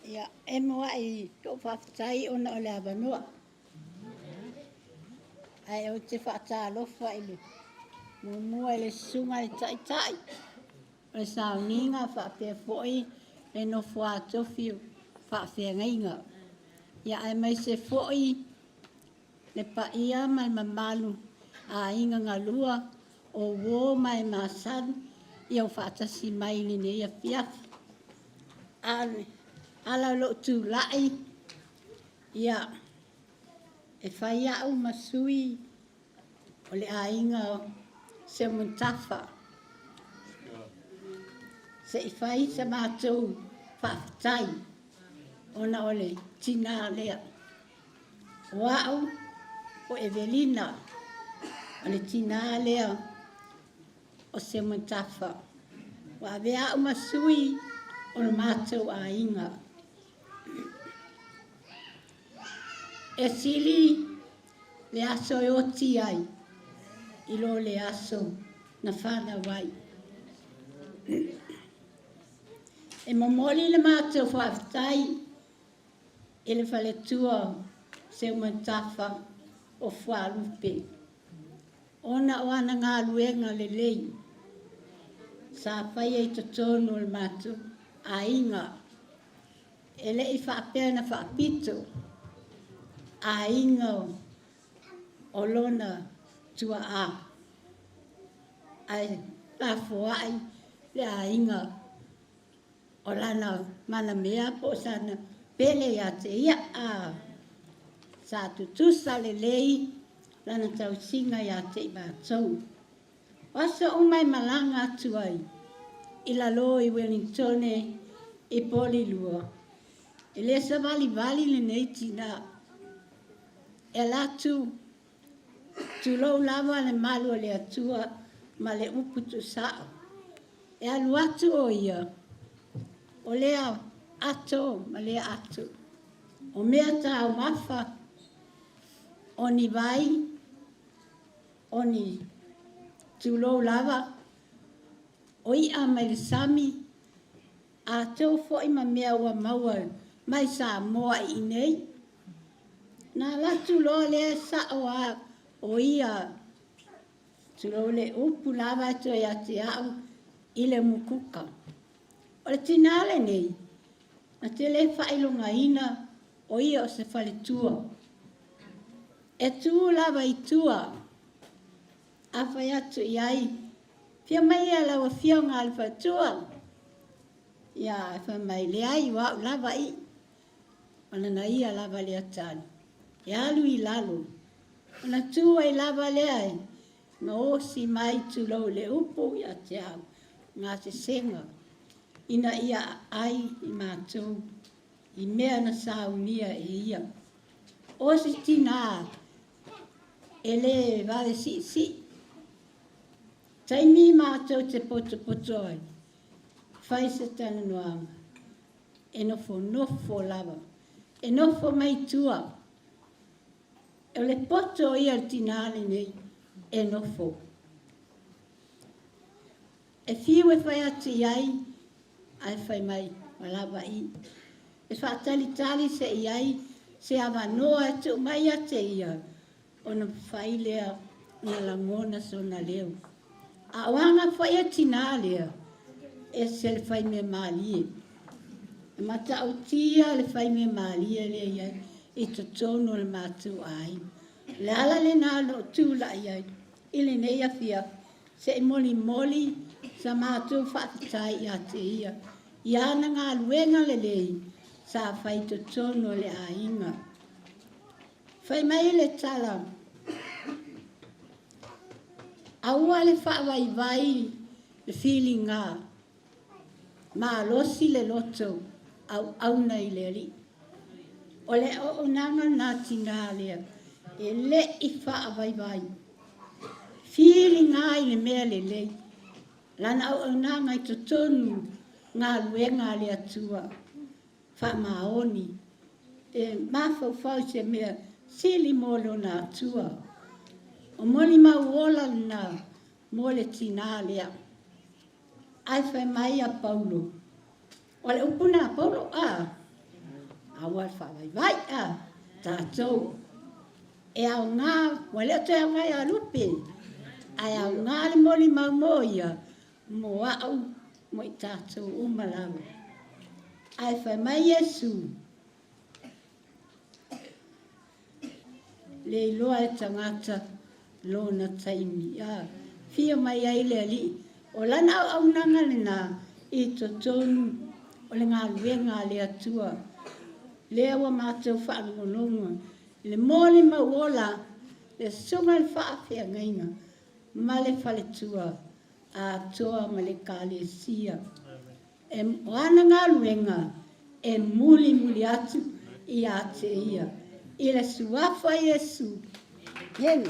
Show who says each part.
Speaker 1: Ia, e mua I tō whawhitai ona o le awanua. Ai o te whaata alofa I le mua I le sunga I tai. O le sauninga whaapea fōi le no whaatofi whaapea ngainga. Ia ai mai se fōi le paia mai mamalu a inga ngalua o wō mai masan I au whaatasi mai ni ne ia fiafi. Ala lo tu lai ia e whai au masui o le ainga se muntafa. Se I whai sa mātou whaafitai ona o le tinā lea. Wau o Evelina o le tinā lea o se muntafa. Wa vea au masui o le mātou ainga. E sili le aso e oti ai, ilo le aso na whana wai. E momoli le mātou whaafitai, e le whaletua se umantafa o Fualupe. Ona o ana ngā luenga le lei, sa whai e totonu le mātou ainga. E le I whaapea na whaapito, a inga o lona tua a. Ai la foai le a inga o lana mana mea po sana pele ya te ia a. Sa tutusa le lei lana tau singa ya te I mātou. Wasa umai malanga tuai ila lo I Wellington I Polilua. E le sa vali le nei tinā. E latu tu lau lava le malu le atua ma le upu tu sao. E alu atu o ia. O lea ato ma lea atu. O mea tau mafa. O ni vai. O ni tu lau lava. O ia mai le sami. A tau fo ma mea ua maua mai sa moa I nei. Na latu lo le sa o ia tu lo le upu lava to ia te au I le mukuka. O le tinale nei, na te le whailunga ina o ia o se whaletua. E tu lava I tua, a whai atu I ai, pia mai a lawa whio ngā le whatua. Ia, e whai mai le ai wau lava I, mana na ia lava le atani. E alu I lalo. Ona tua I lava le ai. Ma osi mai tu lau le upo I a te au. Ngā se senga. Ina ia ai I mātou. I mea na saunia e ia. Osi tinā. E le vale si. Taimi mātou te poto ai. Whai se tana noanga. E nofo lava. E nofo mai tua. E le poto ia tinale nei, e nofo. E fiu e whai atu iai, ai whai mai, malava I. E whaatalitali se iai, se awanoa e tu mai ate ia, o na whai lea, na langona so na leo. A wanga whai a tinalea, e se le whai me malie. E mata au tia le whai me malie lea iai, I totono le mātou ai. Le ala le nā no tūla iai, I le nei a fia, se I moli, sa mātou whaafitai I a te ia. I ana ngā luenga le lei, sa whai totono le a inga. Whai mai le tala, aua le whaawai le feeling ngā, mā losi le loto, au nei le li. O le o nanga nā tinā lea, e le I whaawai. Feeling ai le mea le lei, lana o nanga I totonu ngā luenga le atua, wha maoni. E mawhau se mea, sili molo nā atua. O Molimau ola nā, mo le tinā lea. Ai whai mai a Paulo. O le upuna Paulo a. aua whawaiwai a tātou. E au ngā, wa leo te awai a lupe, ai au ngā le Molimau mo ia, mo au mo i tātou umalawa. Ai whai mai Yesu, le iloa e tangata lona taimi. Fia mai ai le ali, o lana au nanga le nā i to tonu, o le ngā luenga le atua, le awa mātou whaangononga, le Molimau ola, le sunga le whaafea ngainga, ma le whaletua, a toa ma le kālesia. E moana ngā luenga, e muli muli atu i a te ia. I le suafa Yesu. Hene.